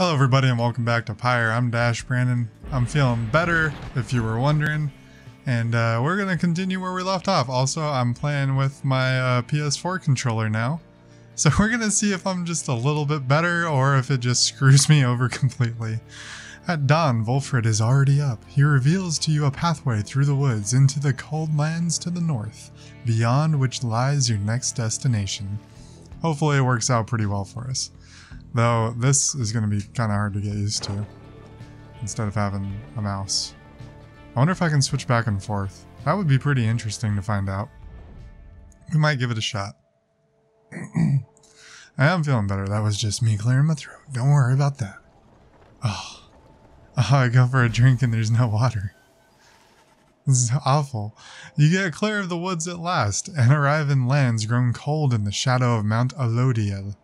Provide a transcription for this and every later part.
Hello everybody and welcome back to Pyre. I'm Dash Brandon. I'm feeling better, if you were wondering. And we're going to continue where we left off. Also, I'm playing with my PS4 controller now. So we're going to see if I'm just a little bit better or if it just screws me over completely. At dawn, Volfred is already up. He reveals to you a pathway through the woods into the cold lands to the north, beyond which lies your next destination. Hopefully it works out pretty well for us. Though this is going to be kind of hard to get used to, instead of having a mouse. I wonder if I can switch back and forth. That would be pretty interesting to find out. We might give it a shot. I am feeling better. That was just me clearing my throat. Don't worry about that. Oh, I go for a drink and there's no water. This is awful. You get clear of the woods at last and arrive in lands grown cold in the shadow of Mount Alodiel.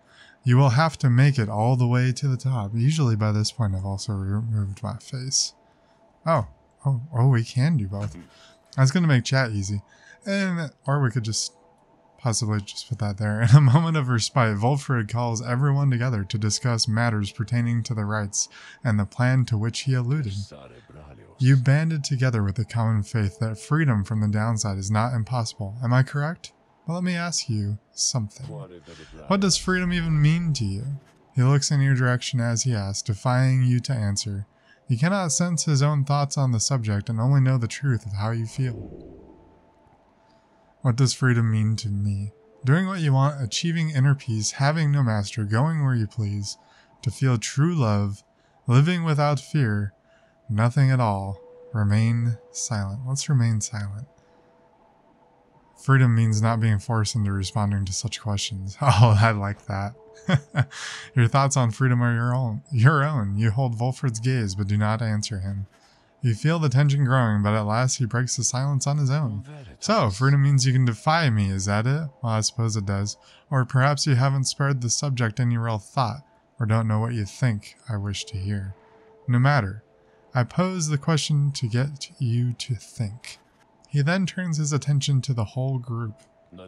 You will have to make it all the way to the top. Usually by this point I've also removed my face. Oh, we can do both. I was going to make chat easy. Or we could just possibly just put that there. In a moment of respite, Volfred calls everyone together to discuss matters pertaining to the rites and the plan to which he alluded. You banded together with the common faith that freedom from the downside is not impossible. Am I correct? Well, let me ask you something. What does freedom even mean to you? He looks in your direction as he asks, defying you to answer. He cannot sense his own thoughts on the subject and only know the truth of how you feel. What does freedom mean to me? Doing what you want, achieving inner peace, having no master, going where you please, to feel true love, living without fear, nothing at all. Remain silent. Let's remain silent. Freedom means not being forced into responding to such questions. Oh, I like that. Your thoughts on freedom are your own. You hold Volfred's gaze, but do not answer him. You feel the tension growing, but at last he breaks the silence on his own. So, freedom means you can defy me, is that it? Well, I suppose it does. Or perhaps you haven't spared the subject any real thought, or don't know what you think I wish to hear. No matter. I pose the question to get you to think. He then turns his attention to the whole group. Now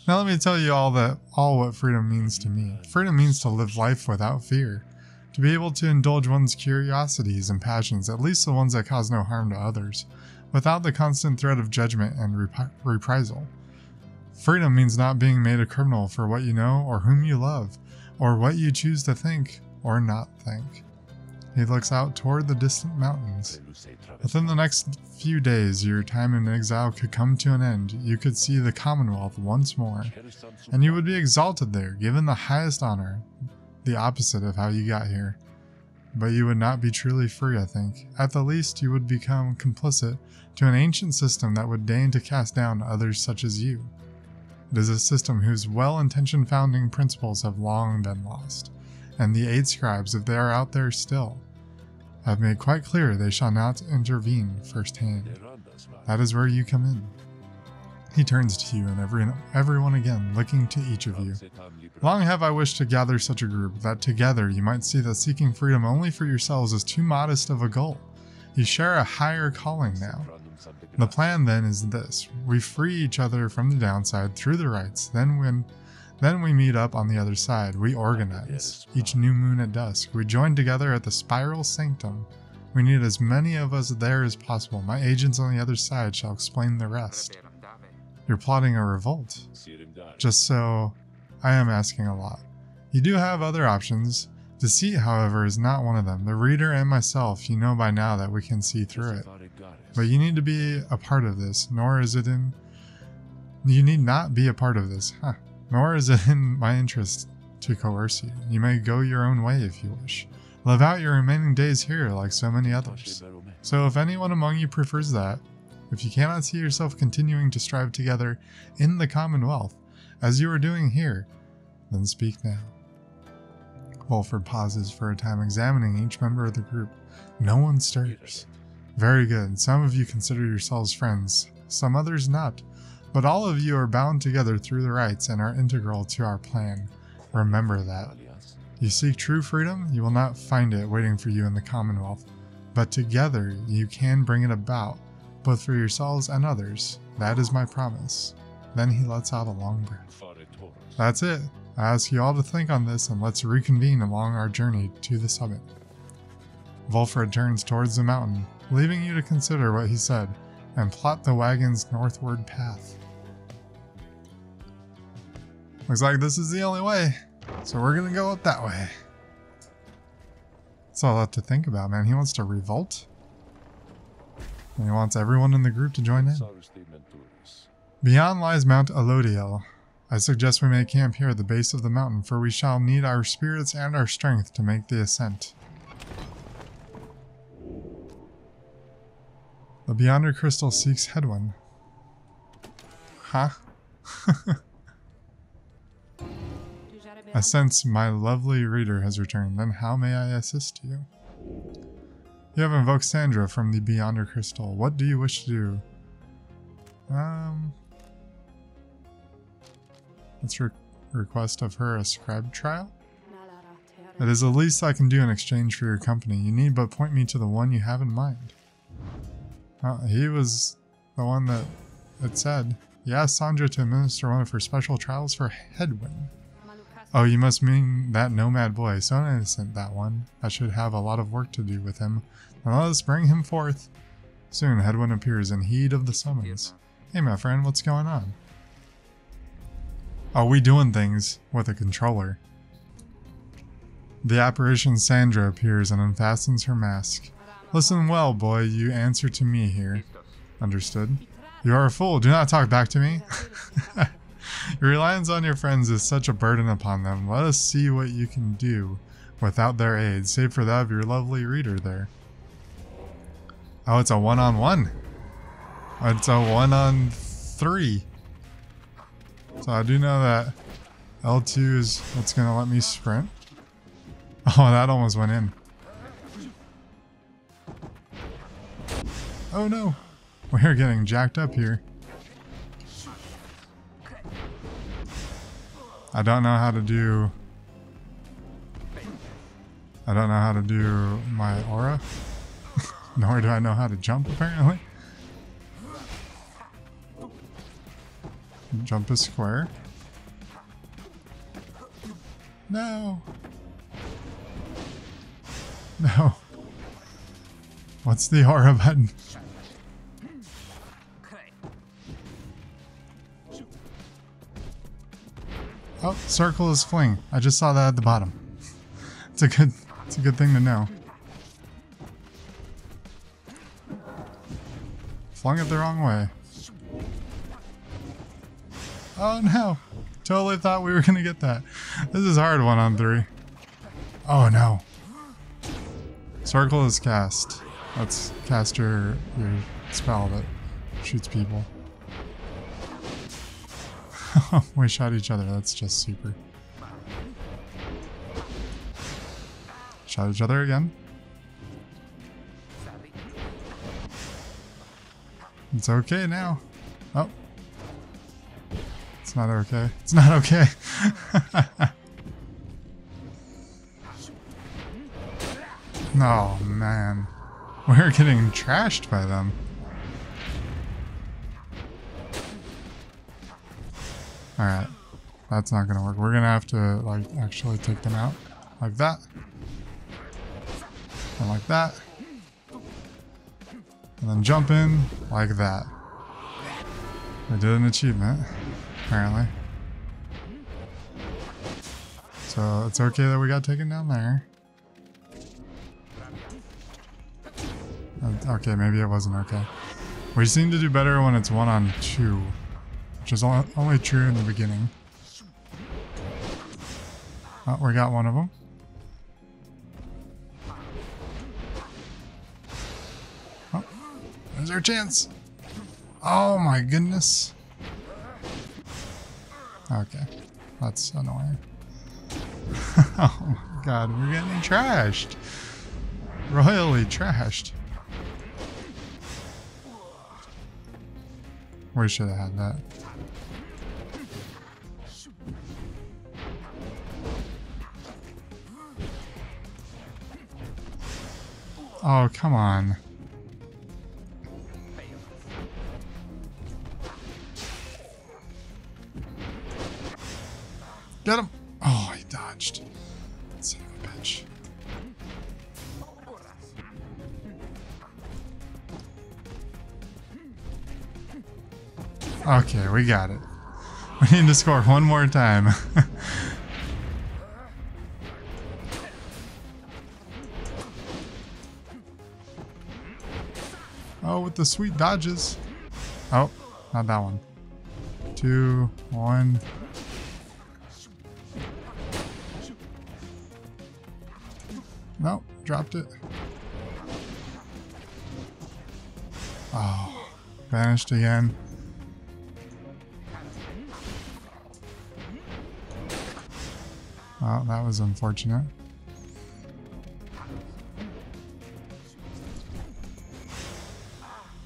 let me tell you all what freedom means to me. Freedom means to live life without fear. To be able to indulge one's curiosities and passions, at least the ones that cause no harm to others, without the constant threat of judgment and reprisal. Freedom means not being made a criminal for what you know or whom you love, or what you choose to think or not think. He looks out toward the distant mountains. Within the next few days, your time in exile could come to an end. You could see the Commonwealth once more, and you would be exalted there, given the highest honor, the opposite of how you got here. But you would not be truly free, I think. At the least, you would become complicit to an ancient system that would deign to cast down others such as you. It is a system whose well-intentioned founding principles have long been lost, and the 8 scribes, if they are out there still, have made quite clear they shall not intervene firsthand. That is where you come in. He turns to you and everyone again, looking to each of you. Long have I wished to gather such a group, that together you might see that seeking freedom only for yourselves is too modest of a goal. You share a higher calling now. The plan then is this. We free each other from the downside through the rites, then we meet up on the other side. We organize. Each new moon at dusk, we join together at the Spiral Sanctum. We need as many of us there as possible. My agents on the other side shall explain the rest. You're plotting a revolt. Just so, I am asking a lot. You do have other options. Deceit, however, is not one of them. The reader and myself, you know by now that we can see through it. But you need to be a part of this, You need not be a part of this, Nor is it in my interest to coerce you. You may go your own way if you wish. Live out your remaining days here like so many others. So if anyone among you prefers that, if you cannot see yourself continuing to strive together in the Commonwealth, as you are doing here, then speak now. Volfred pauses for a time, examining each member of the group. No one stirs. Very good. Some of you consider yourselves friends, some others not. But all of you are bound together through the rites and are integral to our plan. Remember that. You seek true freedom, you will not find it waiting for you in the Commonwealth. But together you can bring it about, both for yourselves and others. That is my promise. Then he lets out a long breath. That's it. I ask you all to think on this and let's reconvene along our journey to the summit. Volfred turns towards the mountain, leaving you to consider what he said and plot the wagon's northward path. Looks like this is the only way, so we're gonna go up that way. That's a lot to think about, man. He wants to revolt, and he wants everyone in the group to join in. Beyond lies Mount Elodiel. I suggest we make camp here at the base of the mountain, for we shall need our spirits and our strength to make the ascent. The Beyonder Crystal seeks Hedwyn. Huh? I sense my lovely reader has returned. Then how may I assist you? You have invoked Sandra from the Beyonder Crystal. What do you wish to do? Let's request of her a scribe trial. It is the least I can do in exchange for your company. You need but point me to the one you have in mind. He was the one that it said. He asked Sandra to administer one of her special trials for Hedwyn. Oh, you must mean that nomad boy. So innocent, that one. I should have a lot of work to do with him. Now let us bring him forth. Soon, Hedwyn appears in heed of the summons. Hey, my friend, what's going on? Oh, we doing things with a controller. The apparition Sandra appears and unfastens her mask. Listen well, boy, you answer to me here. Understood? You are a fool. Do not talk back to me. Your reliance on your friends is such a burden upon them. Let us see what you can do without their aid, save for that of your lovely reader there. Oh, it's a one-on-one. It's a 1-on-3. So I do know that L2 is what's going to let me sprint. Oh, that almost went in. Oh no, we're getting jacked up here. I don't know how to do my aura. Nor do I know how to jump, apparently. Jump is square. No. No. What's the aura button? Oh, circle is fling. I just saw that at the bottom. It's a good thing to know. Flung it the wrong way. Oh no. Totally thought we were gonna get that. This is hard 1-on-3. Oh no. Circle is cast. Let's cast your spell that shoots people. We shot each other, that's just super. Shot each other again. It's okay now. Oh. It's not okay. It's not okay. Oh man. We're getting trashed by them. Alright. That's not gonna work. We're gonna have to, like, actually take them out. Like that. And like that. And then jump in like that. We did an achievement, apparently. So it's okay that we got taken down there. Okay, maybe it wasn't okay. We seem to do better when it's 1-on-2. Which is only true in the beginning. Oh, we got one of them. Oh, there's our chance. Oh my goodness. Okay, that's annoying. Oh my god, we're getting trashed. Royally trashed. We should have had that. Oh, come on. Get him! Okay, we got it. We need to score one more time. Oh, with the sweet dodges. Oh, not that one. 2, 1. Nope, dropped it. Oh, vanished again. Oh, that was unfortunate.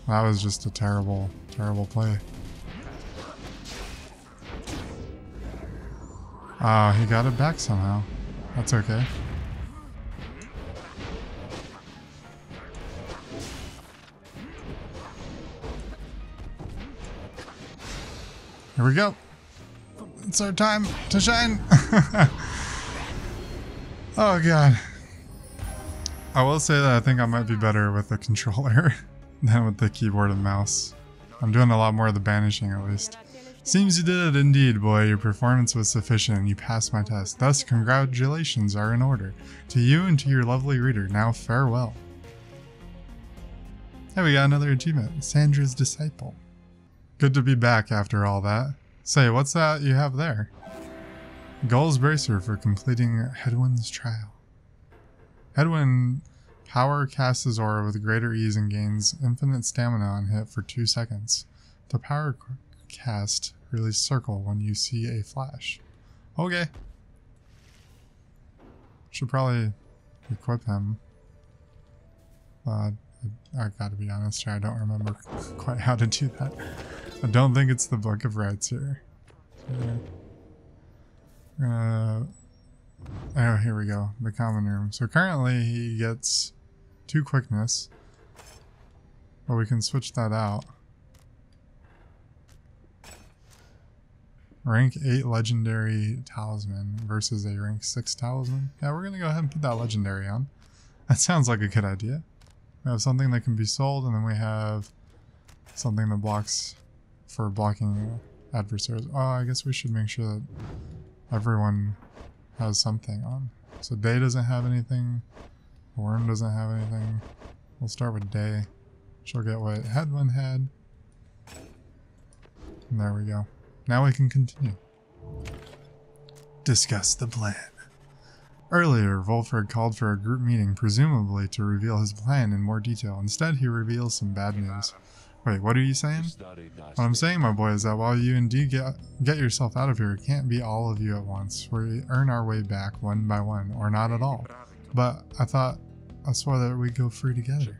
That was just a terrible, terrible play. He got it back somehow. That's okay. Here we go. It's our time to shine. Oh god. I will say that I think I might be better with the controller than with the keyboard and mouse. I'm doing a lot more of the banishing at least. Seems you did it indeed, boy. Your performance was sufficient and you passed my test. Thus, congratulations are in order. To you and to your lovely reader, now farewell. Hey, we got another achievement. Sandra's Disciple. Good to be back after all that. Say, what's that you have there? Gull's Bracer for completing Hedwyn's Trial. Hedwyn power casts his aura with greater ease and gains infinite stamina on hit for 2 seconds. The power cast release circle when you see a flash. Okay. Should probably equip him. I gotta be honest here, I don't remember quite how to do that. I don't think it's the Book of Rights here. Oh, here we go. The common room. So currently he gets 2 quickness. But we can switch that out. Rank 8 legendary talisman versus a rank 6 talisman. Yeah, we're gonna go ahead and put that legendary on. That sounds like a good idea. We have something that can be sold, and then we have something that blocks for blocking adversaries. Oh, I guess we should make sure that everyone has something on. So Day doesn't have anything. Worm doesn't have anything. We'll start with Day. She'll get what Hedwyn had. And there we go. Now we can continue. Discuss the plan. Earlier, Volfred called for a group meeting, presumably to reveal his plan in more detail. Instead, he reveals some bad news. Wait, what are you saying? What I'm saying, my boy, is that while you indeed get yourself out of here, it can't be all of you at once. We earn our way back one by one, or not at all. But I swore that we'd go free together.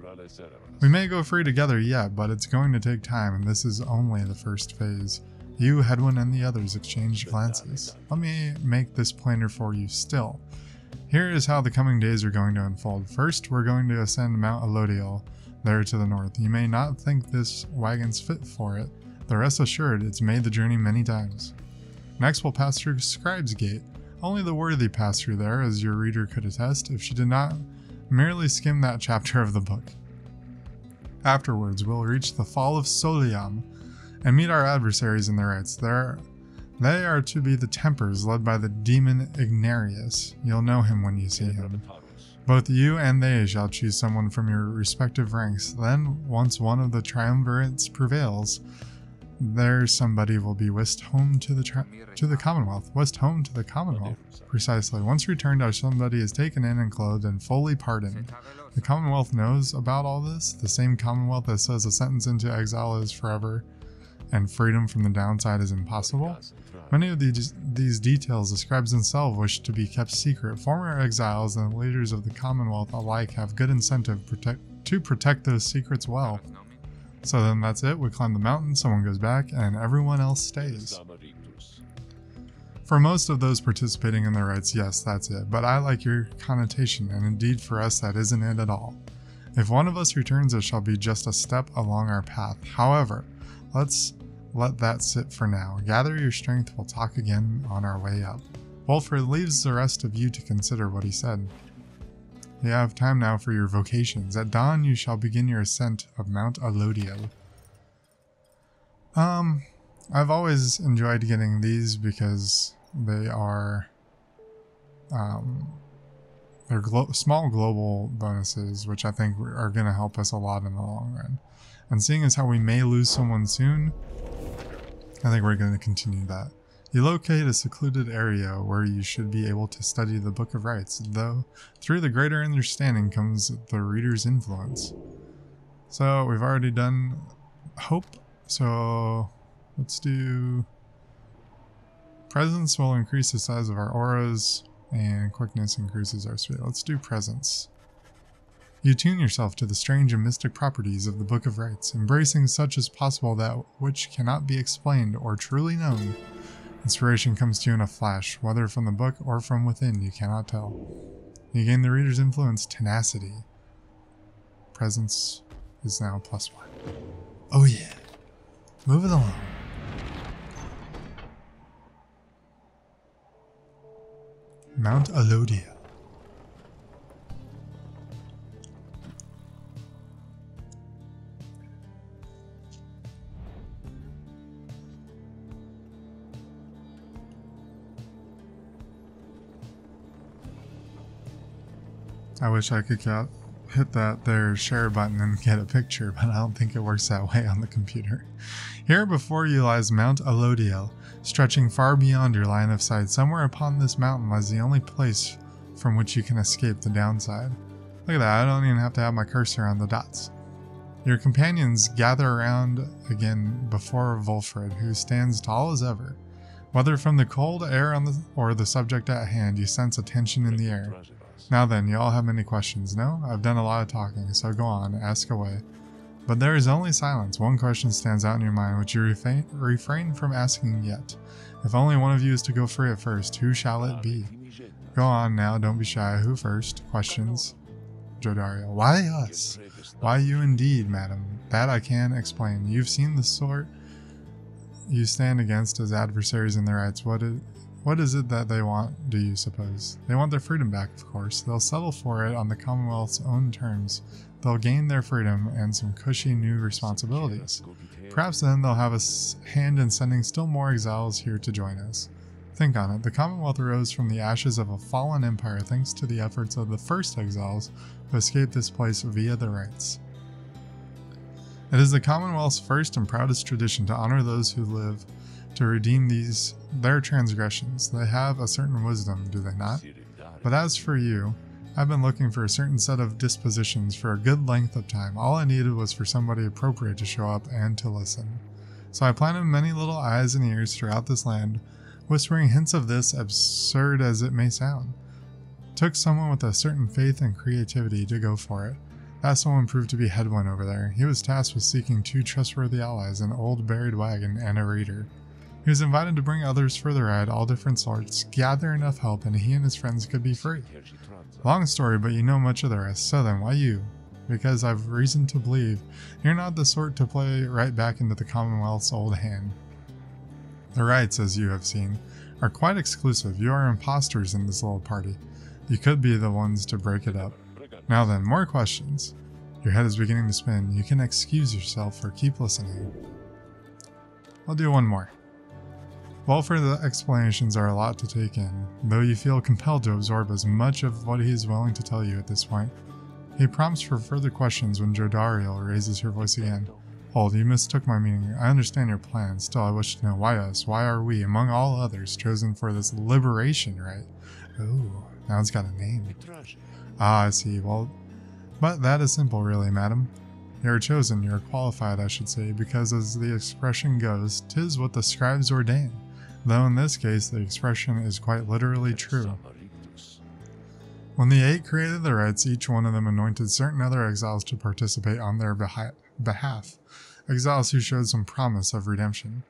We may go free together yet, but it's going to take time, and this is only the first phase. You, Hedwyn, and the others exchanged glances. Let me make this plainer for you still. Here is how the coming days are going to unfold. First, we're going to ascend Mount Elodiel, there to the north. You may not think this wagon's fit for it, but rest assured it's made the journey many times. Next, we'll pass through Scribe's Gate. Only the worthy pass through there, as your reader could attest, if she did not merely skim that chapter of the book. Afterwards, we'll reach the Fall of Soliam, and meet our adversaries in their rights. They are to be the Tempers, led by the demon Ignarius. You'll know him when you see him. Both you and they shall choose someone from your respective ranks. Then, once one of the triumvirates prevails, there somebody will be whisked home to the Commonwealth. Whisked home to the Commonwealth. Precisely. Once returned, our somebody is taken in and clothed and fully pardoned. The Commonwealth knows about all this. The same Commonwealth that says a sentence into exile is forever, and freedom from the downside is impossible. Many of these details the scribes themselves wish to be kept secret. Former exiles and leaders of the Commonwealth alike have good incentive to protect those secrets well. So then that's it, we climb the mountain, someone goes back, and everyone else stays. For most of those participating in the rites, yes, that's it, but I like your connotation, and indeed for us that isn't it at all. If one of us returns, it shall be just a step along our path. However, let's let that sit for now. Gather your strength, we'll talk again on our way up. Wolfred leaves the rest of you to consider what he said. You have time now for your vocations. At dawn you shall begin your ascent of Mount Elodiel. I've always enjoyed getting these because they are they're small global bonuses, which I think are going to help us a lot in the long run. And seeing as how we may lose someone soon, I think we're going to continue that. You locate a secluded area where you should be able to study the Book of Rites, though through the greater understanding comes the reader's influence. So we've already done Hope, so let's do Presence will increase the size of our auras, and Quickness increases our speed. Let's do Presence. You tune yourself to the strange and mystic properties of the Book of Rites, embracing such as possible that which cannot be explained or truly known. Inspiration comes to you in a flash, whether from the book or from within, you cannot tell. You gain the reader's influence, Tenacity. Presence is now +1. Oh yeah. Move it along. Mount Alodia. I wish I could hit that there share button and get a picture, but I don't think it works that way on the computer. Here before you lies Mount Alodiel, stretching far beyond your line of sight. Somewhere upon this mountain lies the only place from which you can escape the downside. Look at that, I don't even have to have my cursor on the dots. Your companions gather around again before Volfred, who stands tall as ever. Whether from the cold air or the subject at hand, you sense a tension in the air. Now then, you all have many questions. No? I've done a lot of talking, so go on, ask away. But there is only silence. One question stands out in your mind, which you refrain from asking yet. If only one of you is to go free at first, who shall it be? Go on now, don't be shy. Who first? Questions? Jodario. Why us? Why you indeed, madam? That I can explain. You've seen the sort you stand against as adversaries in their rights. What is it that they want, do you suppose? They want their freedom back, of course. They'll settle for it on the Commonwealth's own terms. They'll gain their freedom and some cushy new responsibilities. Perhaps then they'll have a hand in sending still more exiles here to join us. Think on it. The Commonwealth arose from the ashes of a fallen empire thanks to the efforts of the first exiles who escaped this place via the rites. It is the Commonwealth's first and proudest tradition to honor those who live, to redeem their transgressions. They have a certain wisdom, do they not? But as for you, I've been looking for a certain set of dispositions for a good length of time. All I needed was for somebody appropriate to show up and to listen. So I planted many little eyes and ears throughout this land, whispering hints of this, absurd as it may sound. Took someone with a certain faith and creativity to go for it. That someone proved to be Headwind over there. He was tasked with seeking 2 trustworthy allies, an old buried wagon and a raider. He was invited to bring others for the ride, all different sorts, gather enough help, and he and his friends could be free. Long story, but you know much of the rest. So then, why you? Because I've reason to believe you're not the sort to play right back into the Commonwealth's old hand. The rites, as you have seen, are quite exclusive. You are imposters in this little party. You could be the ones to break it up. Now then, more questions. Your head is beginning to spin. You can excuse yourself or keep listening. I'll do one more. Well, for the explanations are a lot to take in, though you feel compelled to absorb as much of what he is willing to tell you at this point. He prompts for further questions when Jodariel raises her voice again. Hold, you mistook my meaning. I understand your plan. Still, I wish to know why us? Why are we, among all others, chosen for this liberation rite? Oh, now it's got a name. Ah, I see. Well, but that is simple, really, madam. You are chosen, you are qualified, I should say, because as the expression goes, 'tis what the scribes ordain. Though in this case, the expression is quite literally true. When the 8 created the rites, each one of them anointed certain other exiles to participate on their behalf, exiles who showed some promise of redemption.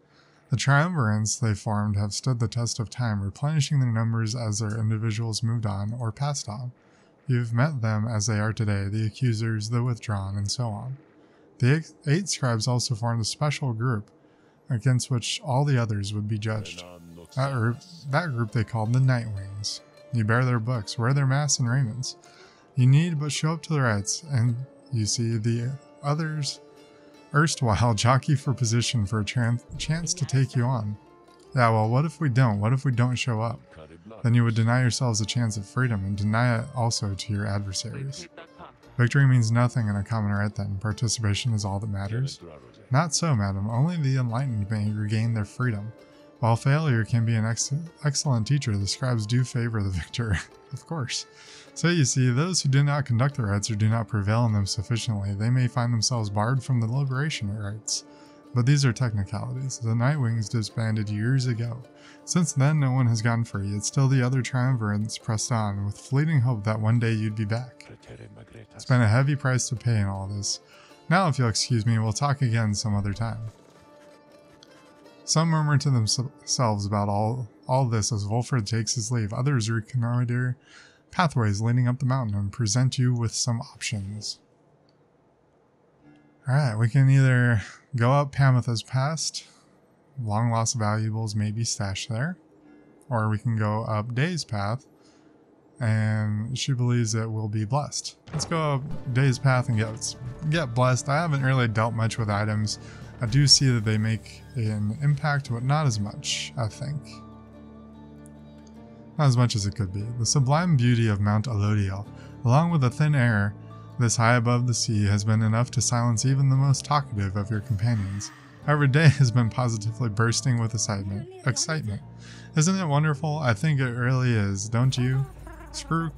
The triumvirates they formed have stood the test of time, replenishing their numbers as their individuals moved on or passed on. You've met them as they are today, the accusers, the withdrawn, and so on. The 8 scribes also formed a special group, against which all the others would be judged. That group they called the Nightwings. You bear their books, wear their masks and raiments. You need but show up to the rites, and you see the others erstwhile jockey for position for a chance to take you on. Yeah, well, what if we don't? What if we don't show up? Then you would deny yourselves a chance of freedom and deny it also to your adversaries. Victory means nothing in a common right then. Participation is all that matters. Not so, madam. Only the enlightened may regain their freedom. While failure can be an excellent teacher, the scribes do favor the victor. Of course. So you see, those who do not conduct the rites or do not prevail in them sufficiently, they may find themselves barred from the liberation rites. But these are technicalities. The Nightwings disbanded years ago. Since then, no one has gone free, yet still the other triumvirates pressed on, with fleeting hope that one day you'd be back. It's been a heavy price to pay in all this. Now, if you'll excuse me, we'll talk again some other time. Some murmur to themselves about all this as Wolfred takes his leave. Others reconnoiter pathways leading up the mountain and present you with some options. Alright, we can either go up Pamitha's past, long lost valuables may be stashed there, or we can go up Day's path, and she believes it will be blessed. Let's go up Day's path and get blessed. I haven't really dealt much with items. I do see that they make an impact, but not as much, I think. Not as much as it could be. The sublime beauty of Mount Elodiel, along with the thin air this high above the sea, has been enough to silence even the most talkative of your companions. However, Day has been positively bursting with excitement. Isn't it wonderful? I think it really is, don't you? Screw.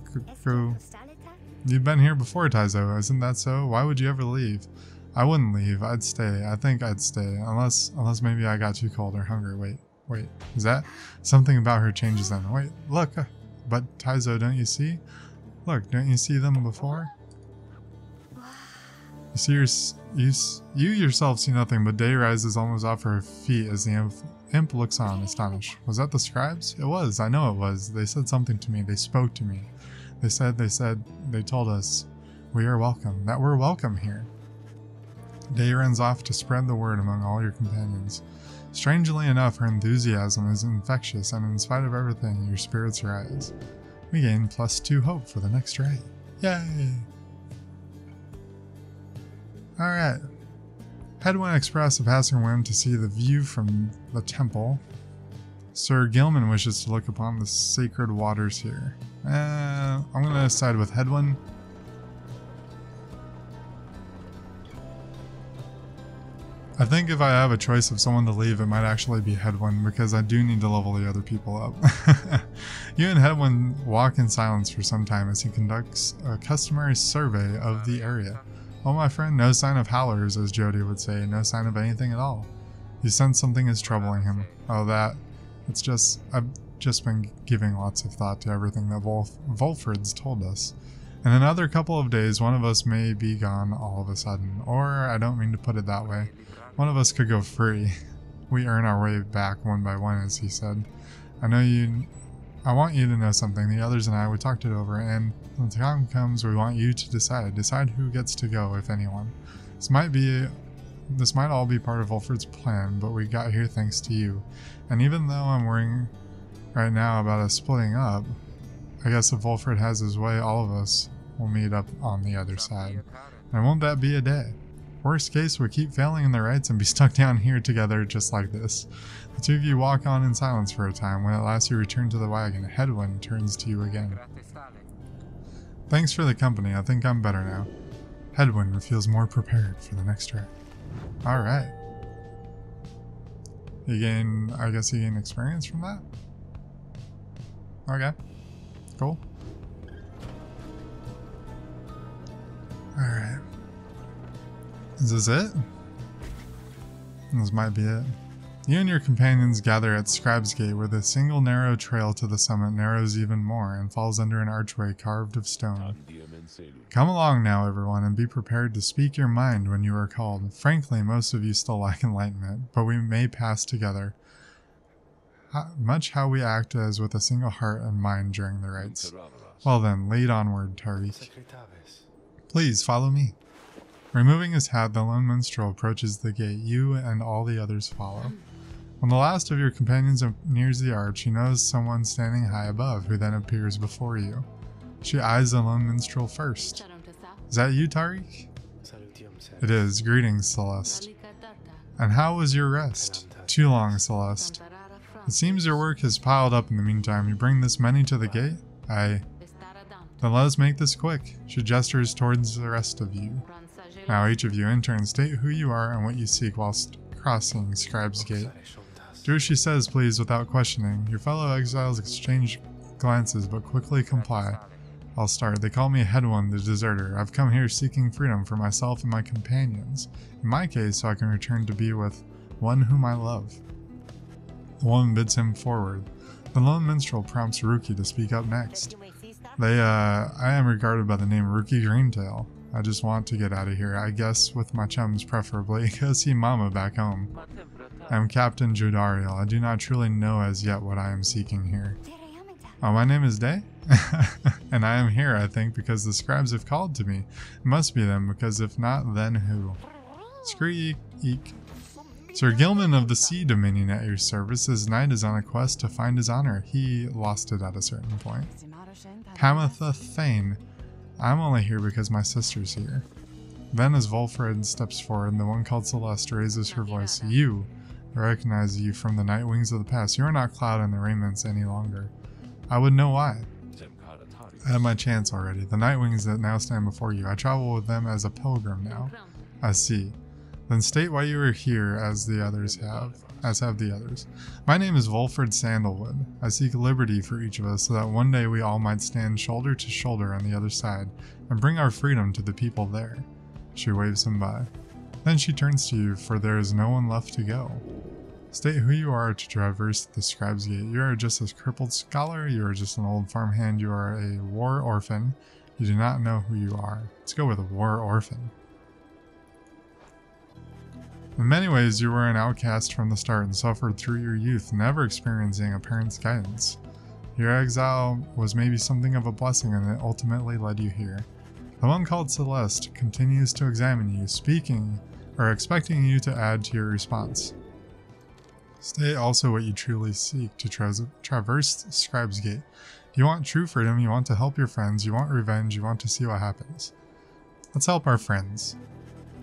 You've been here before, Taizo, isn't that so? Why would you ever leave? I wouldn't leave. I'd stay. I think I'd stay. Unless maybe I got too cold or hungry. Wait. Is that something about her changes then? Wait, look. But Taizo, don't you see? Look, don't you see them before? You yourself see nothing, but Day rises almost off her feet as the imp looks on, astonished. Was that the scribes? It was. I know it was. They said something to me. They spoke to me. They told us we are welcome, that we're welcome here. Day runs off to spread the word among all your companions. Strangely enough, her enthusiasm is infectious, and in spite of everything, your spirits rise. We gain +2 hope for the next raid. Yay! Alright. Hedwyn expressed a passing whim to see the view from the temple. Sir Gilman wishes to look upon the sacred waters here. I'm gonna side with Hedwyn. I think if I have a choice of someone to leave, it might actually be Hedwyn, because I do need to level the other people up. You and Hedwyn walk in silence for some time as he conducts a customary survey of the area. Well, my friend, no sign of howlers, as Jody would say, no sign of anything at all. You sense something is troubling him. Oh, that. I've just been giving lots of thought to everything that Wolfred's told us. In another couple of days, one of us may be gone all of a sudden. Or, I don't mean to put it that way, one of us could go free. We earn our way back one by one, as he said. I want you to know something. The others and I, we talked it over, and when the time comes, we want you to decide who gets to go, if anyone. This might all be part of Wolfred's plan, but we got here thanks to you. And even though I'm worrying right now about us splitting up, I guess if Wolfred has his way, all of us will meet up on the other side. And won't that be a day? Worst case, we keep failing in the rites and be stuck down here together just like this. The two of you walk on in silence for a time. When at last you return to the wagon, Hedwyn turns to you again. Thanks for the company. I think I'm better now. Hedwyn feels more prepared for the next ride. Alright. I guess you gain experience from that? Okay. Cool. Alright. Is this it? This might be it. You and your companions gather at Scribe's Gate, where the single narrow trail to the summit narrows even more and falls under an archway carved of stone. Come along now, everyone, and be prepared to speak your mind when you are called. Frankly, most of you still lack enlightenment, but we may pass together. Much how we act as with a single heart and mind during the rites. Well then, lead onward, Tariq. Please, follow me. Removing his hat, the lone minstrel approaches the gate. You and all the others follow. When the last of your companions nears the arch, he knows someone standing high above, who then appears before you. She eyes the lone minstrel first. Is that you, Tariq? It is. Greetings, Celeste. And how was your rest? Too long, Celeste. It seems your work has piled up in the meantime. You bring this many to the gate? Aye. Then let us make this quick. She gestures towards the rest of you. Now each of you in turn state who you are and what you seek whilst crossing Scribe's Gate. Do as she says, please, without questioning. Your fellow exiles exchange glances but quickly comply. I'll start. They call me Head One, the deserter. I've come here seeking freedom for myself and my companions. In my case, so I can return to be with one whom I love. The woman bids him forward. The lone minstrel prompts Ruki to speak up next. I am regarded by the name Ruki Greentail. I just want to get out of here, I guess with my chums preferably, go see Mama back home. I am Captain Jodariel. I do not truly know as yet what I am seeking here. Oh, my name is Day? And I am here, I think, because the scribes have called to me. It must be them, because if not, then who? Screek. Sir Gilman of the Sea Dominion at your service. His knight is on a quest to find his honor. He lost it at a certain point. Pamatha Thane. I'm only here because my sister's here. Then as Volfred steps forward, the one called Celeste raises her voice. You. I recognize you from the night wings of the past. You are not Cloud in the raiments any longer. I would know why. I had my chance already. The night wings that now stand before you. I travel with them as a pilgrim now. I see. Then state why you are here as the others have. As have the others. My name is Volfred Sandalwood. I seek liberty for each of us so that one day we all might stand shoulder to shoulder on the other side and bring our freedom to the people there. She waves him by. Then she turns to you, for there is no one left to go. State who you are to traverse the Scribe's Gate. You are just a crippled scholar, you are just an old farmhand, you are a war orphan. You do not know who you are. Let's go with a war orphan. In many ways, you were an outcast from the start and suffered through your youth, never experiencing a parent's guidance. Your exile was maybe something of a blessing and it ultimately led you here. The one called Celeste continues to examine you, expecting you to add to your response. State also what you truly seek to traverse Scribe's Gate. You want true freedom, you want to help your friends, you want revenge, you want to see what happens. Let's help our friends.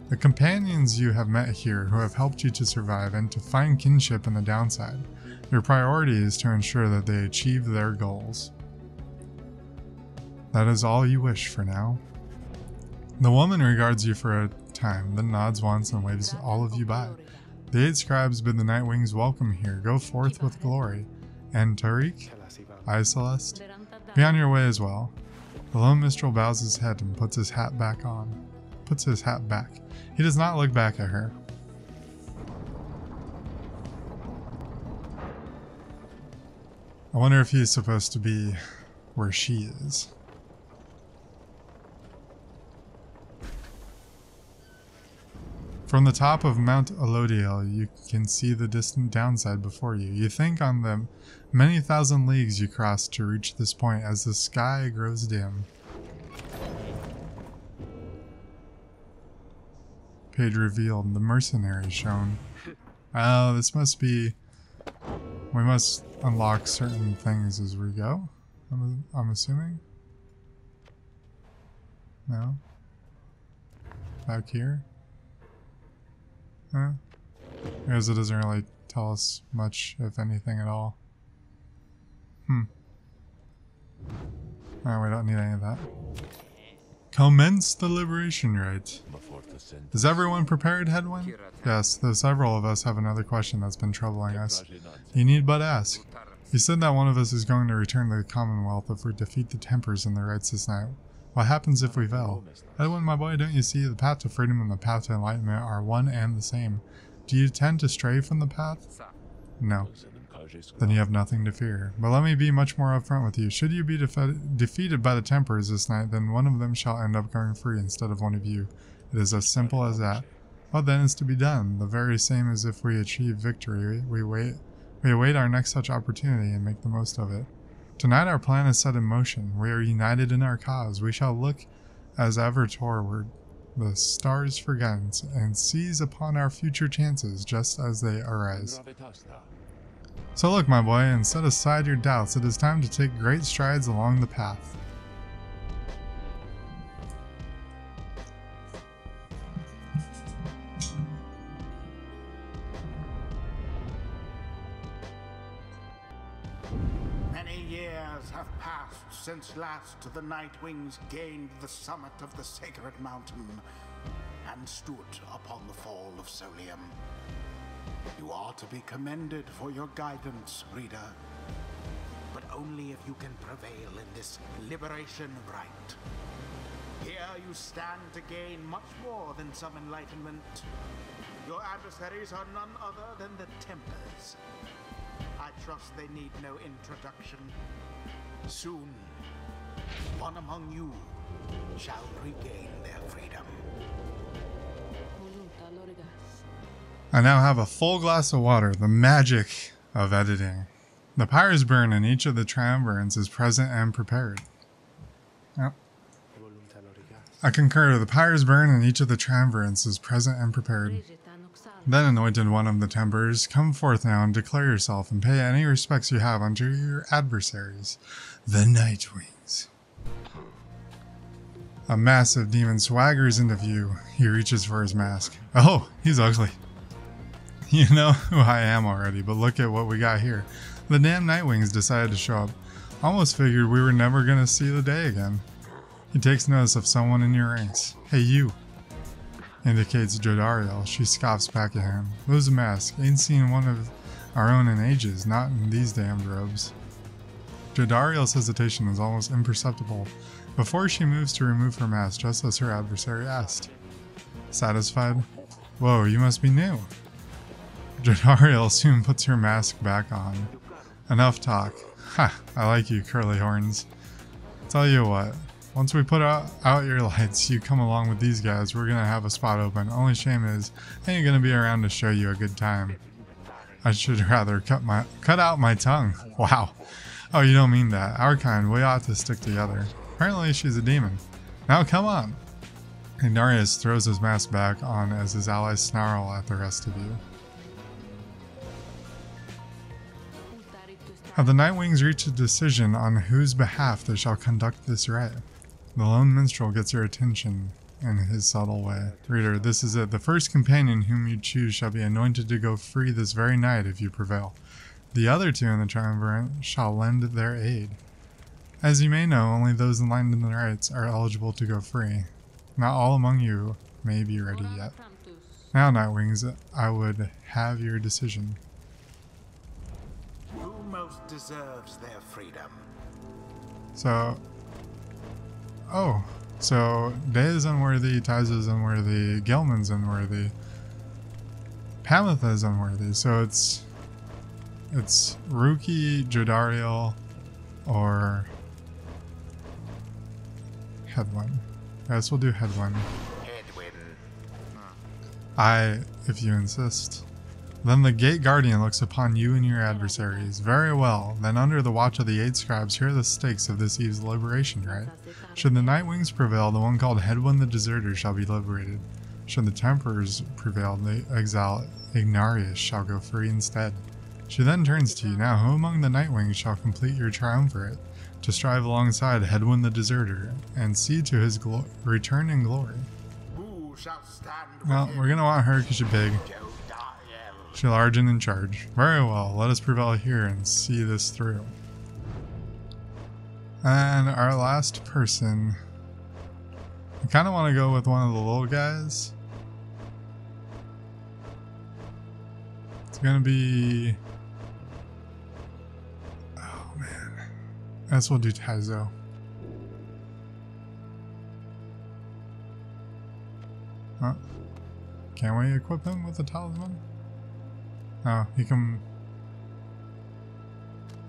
The companions you have met here who have helped you to survive and to find kinship in the downside. Your priority is to ensure that they achieve their goals. That is all you wish for now. The woman regards you for a time, then nods once and waves all of you by. The 8 scribes bid the night wings welcome here. Go forth with glory. And Tariq? Aye, Celeste? Be on your way as well. The lone minstrel bows his head and puts his hat back. He does not look back at her. I wonder if he's supposed to be where she is. From the top of Mount Elodiel, you can see the distant downside before you. You think on the many thousand leagues you crossed to reach this point as the sky grows dim. Page revealed, the mercenary shown. Oh, this must be... We must unlock certain things as we go, I'm assuming? No? Back here? Huh? Because it doesn't really tell us much, if anything at all. Alright, we don't need any of that. Commence the liberation rite. Is everyone prepared, Headwind? Yes, though several of us have another question that's been troubling us. You need but ask. You said that one of us is going to return to the Commonwealth if we defeat the Tempers in the rites this night. What happens if we fail? Edwin, my boy, don't you see the path to freedom and the path to enlightenment are one and the same? Do you tend to stray from the path? No. Then you have nothing to fear. But let me be much more upfront with you. Should you be defeated by the Tempers this night, then one of them shall end up going free instead of one of you. It is as simple as that. What then is to be done? The very same as if we achieve victory. We await our next such opportunity and make the most of it. Tonight our plan is set in motion. We are united in our cause. We shall look as ever toward the stars for guidance and seize upon our future chances just as they arise. So look, my boy, and set aside your doubts. It is time to take great strides along the path. years have passed since last the Nightwings gained the summit of the sacred mountain and stood upon the fall of Solium. You are to be commended for your guidance, reader, but only if you can prevail in this liberation rite. Here you stand to gain much more than some enlightenment. Your adversaries are none other than the Tempers. I trust they need no introduction. Soon, one among you shall regain their freedom. I now have a full glass of water, the magic of editing. The Pyre's burn in each of the triumvirates is present and prepared. Yep. I concur, the Pyre's burn in each of the triumvirates is present and prepared. Then, anointed one of the Tempers, come forth now and declare yourself and pay any respects you have unto your adversaries, the Nightwings. A massive demon swaggers into view. He reaches for his mask. Oh, he's ugly. You know who I am already, but look at what we got here. The damn Nightwings decided to show up. Almost figured we were never going to see the day again. He takes notice of someone in your ranks. Hey, you. Indicates Jodariel. She scoffs back at him. Lose a mask. Ain't seen one of our own in ages, not in these damned robes. Jodariel's hesitation is almost imperceptible before she moves to remove her mask just as her adversary asked. Satisfied? Whoa, you must be new. Jodariel soon puts her mask back on. Enough talk. Ha, I like you, curly horns. Tell you what, once we put out your lights, you come along with these guys, we're gonna have a spot open. Only shame is, I ain't gonna be around to show you a good time. I should rather cut out my tongue. Wow. Oh, you don't mean that. Our kind, we ought to stick together. Apparently she's a demon. Now come on. Ignarius throws his mask back on as his allies snarl at the rest of you. Have the Nightwings reached a decision on whose behalf they shall conduct this rite? The lone minstrel gets your attention in his subtle way. Reader, this is it. The first companion whom you choose shall be anointed to go free this very night if you prevail. The other two in the triumvirate shall lend their aid. As you may know, only those enlightened in the rites are eligible to go free. Not all among you may be ready yet. Now, Nightwings, I would have your decision. Who most deserves their freedom? So Day is unworthy, Tyza is unworthy, Gelman's unworthy, Pamitha is unworthy, so it's Ruki, Jodariel, or Headwind. I guess we'll do Headwind. If you insist. Then the Gate Guardian looks upon you and your adversaries. Very well. Then under the watch of the 8 scribes, here are the stakes of this eve's liberation rite. Should the Nightwings prevail, the one called Headwind the Deserter shall be liberated. Should the Tempers prevail, the exile Ignarius shall go free instead. She then turns to you. Now, who among the Nightwings shall complete your triumvirate to strive alongside Headwind the Deserter and see to his return in glory? Who shall stand? Well, we're gonna want her because she's big. She's large and in charge. Very well, let us prevail here and see this through. And our last person, I kind of want to go with one of the little guys. It's gonna be, oh man, I guess we'll do Taizo. Huh? Can we equip him with a talisman? Oh, he can...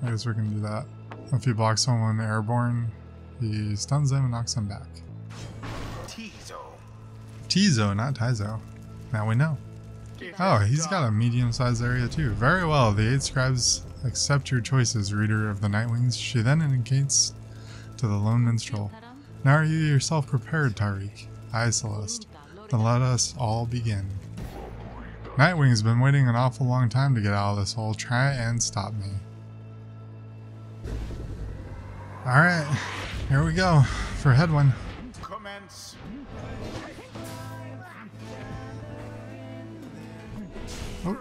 I guess we can do that. If he blocks someone airborne, he stuns them and knocks them back. Tizo, not Taizo. Now we know. Oh, he's got a medium-sized area too. Very well, the 8 scribes accept your choices, reader of the Nightwings. She then indicates to the lone minstrel. Now are you yourself prepared, Tariq? Aye, Celeste. Then let us all begin. Nightwing's been waiting an awful long time to get out of this hole. Try and stop me. Alright, here we go for Headwind. Commence. Oh.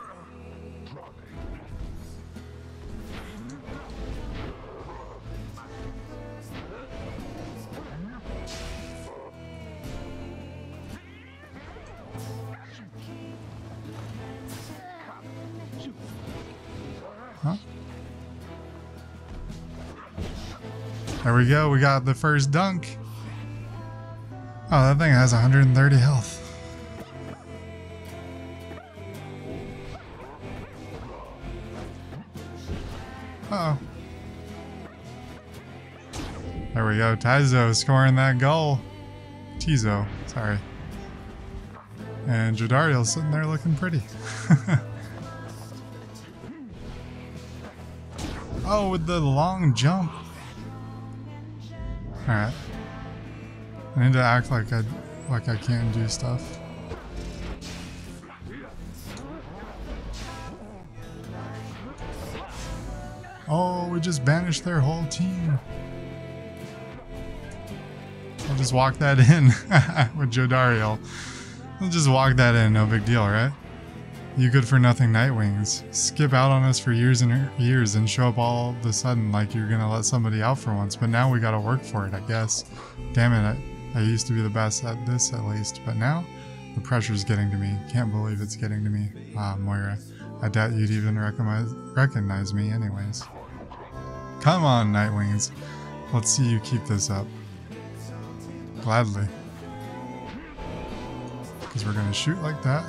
Huh? There we go. We got the first dunk. Oh, that thing has 130 health. Uh-oh. There we go. Tizo scoring that goal. Tizo, sorry. And Jodariel's sitting there looking pretty. Oh, with the long jump. Alright. I need to act like I can do stuff. Oh, we just banished their whole team. I'll just walk that in with Jodariel. We'll just walk that in, no big deal, right? You good for nothing Nightwings. Skip out on us for years and years and show up all of a sudden like you're gonna let somebody out for once, but now we gotta work for it, I guess. Damn it, I used to be the best at this at least, but now the pressure's getting to me. Can't believe it's getting to me. Ah, Moira, I doubt you'd even recognize me anyways. Come on, Nightwings. Let's see you keep this up. Gladly. Because we're gonna shoot like that.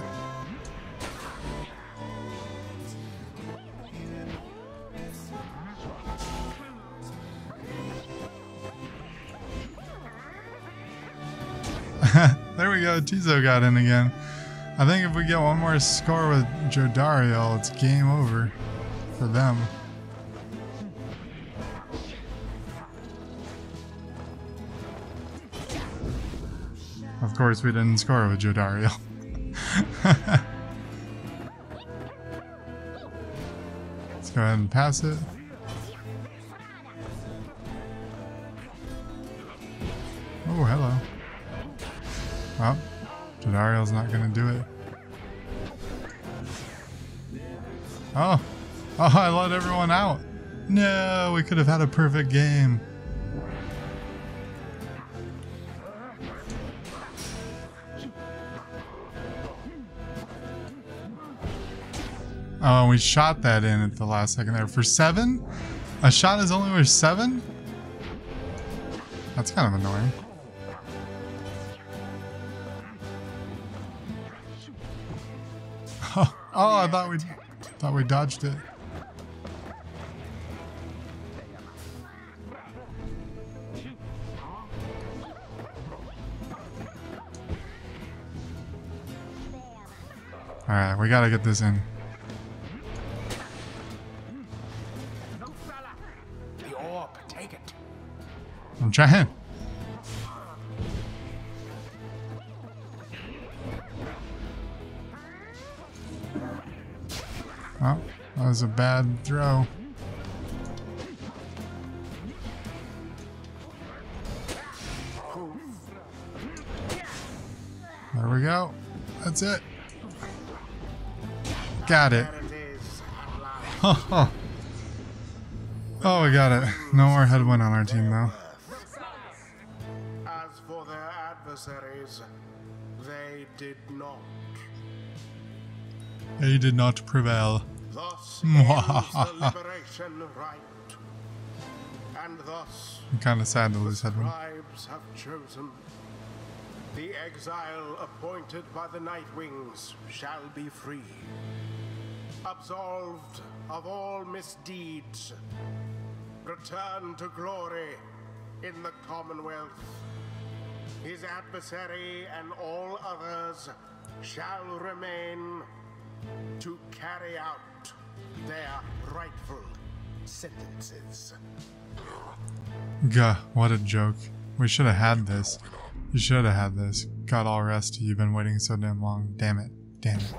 There we go, Tizo got in again. I think if we get one more score with Jodariel, it's game over for them. Of course, we didn't score with Jodariel. Let's go ahead and pass it. Oh, hello. Well, Jodariel's not gonna do it. Oh! Oh, I let everyone out! No, we could have had a perfect game. Oh, we shot that in at the last second there. For 7? A shot is only worth 7? That's kind of annoying. Oh, I thought we dodged it. Alright, we gotta get this in. The orb, take it. I'm trying. Oh, that was a bad throw. There we go. That's it. Got it. Oh, we got it. No more headwind on our team though. As for their adversaries, they did not. They did not prevail. Thus ends the liberation rite. And thus I'm kind of sad to lose the headwind. scribes have chosen. The exile appointed by the Nightwings shall be free, absolved of all misdeeds, return to glory in the Commonwealth. His adversary and all others shall remain to carry out their rightful sentences. Gah, what a joke. We should have had this. You should have had this. Got all resty. You've been waiting so damn long. Damn it. Damn it.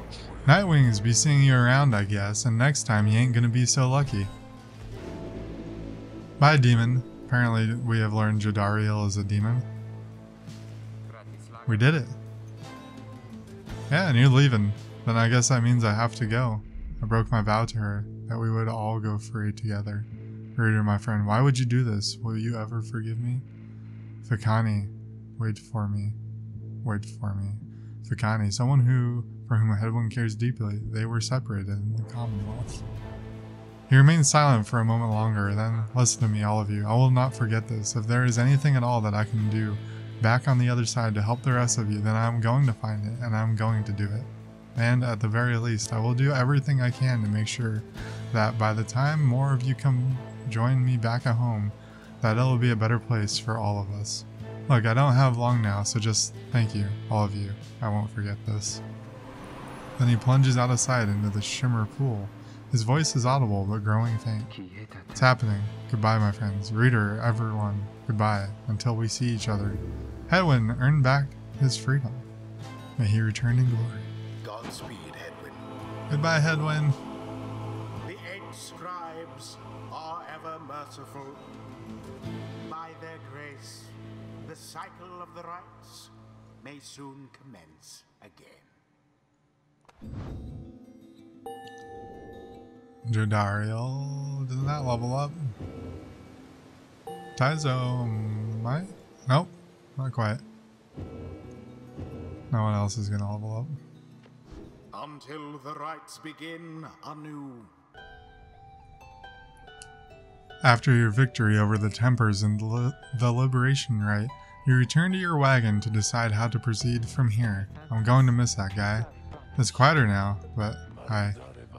Nightwings be seeing you around, I guess, and next time you ain't gonna be so lucky. Bye, demon. Apparently we have learned Jodariel is a demon. We did it. Yeah, and you're leaving. Then I guess that means I have to go. I broke my vow to her, that we would all go free together. Reader, my friend, why would you do this? Will you ever forgive me? Fikani, wait for me. Wait for me. Fikani, someone for whom Headwind cares deeply. They were separated in the Commonwealth. He remained silent for a moment longer, then, listen to me, all of you. I will not forget this. If there is anything at all that I can do back on the other side to help the rest of you, then I am going to find it, and I am going to do it. And at the very least, I will do everything I can to make sure that by the time more of you come join me back at home, that it will be a better place for all of us. Look, I don't have long now, so just thank you, all of you. I won't forget this. Then he plunges out of sight into the shimmer pool. His voice is audible, but growing faint. It's happening. Goodbye, my friends. Reader, everyone. Goodbye, until we see each other. Hedwyn earned back his freedom. May he return in glory. Godspeed, Hedwyn. Goodbye, Hedwyn. The 8 scribes are ever merciful. By their grace, the cycle of the rites may soon commence again. Jodariel, didn't that level up? Taizo might? Nope, not quite. No one else is gonna level up. Until the rites begin anew. After your victory over the Tempers and the Liberation Rite, you return to your wagon to decide how to proceed from here. I'm going to miss that guy. It's quieter now, but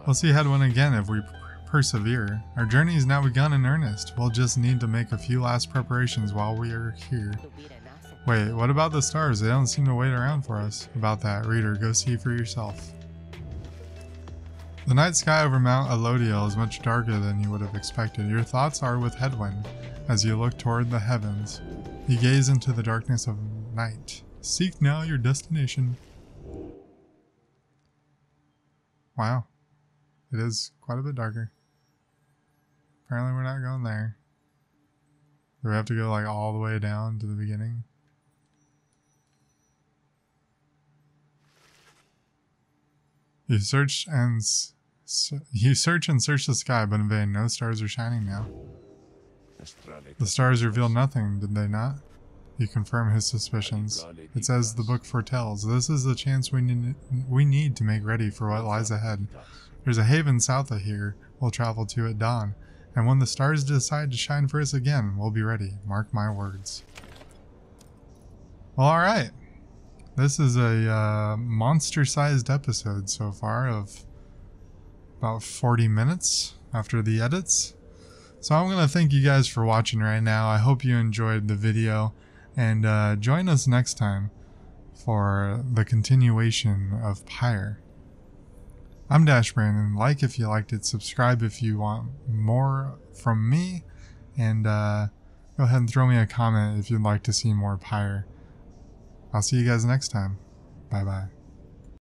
we'll see Hedwyn again if we persevere. Our journey is now begun in earnest. We'll just need to make a few last preparations while we are here. Wait, what about the stars? They don't seem to wait around for us. About that, reader, go see for yourself. The night sky over Mount Elodiel is much darker than you would have expected. Your thoughts are with Hedwyn as you look toward the heavens. You gaze into the darkness of night. Seek now your destination. Wow. It is quite a bit darker. Apparently we're not going there. Do we have to go like all the way down to the beginning? You search and search the sky, but in vain. No stars are shining now. The stars reveal nothing, did they not? You confirm his suspicions. It's as the book foretells. This is the chance we need to make ready for what lies ahead. There's a haven south of here we'll travel to at dawn, and when the stars decide to shine for us again, we'll be ready. Mark my words. Well, alright. This is a monster-sized episode so far of about 40 minutes after the edits. So I'm going to thank you guys for watching right now. I hope you enjoyed the video, and join us next time for the continuation of Pyre. I'm Dash Brandon. Like if you liked it, subscribe if you want more from me, and go ahead and throw me a comment if you'd like to see more Pyre. I'll see you guys next time. Bye bye.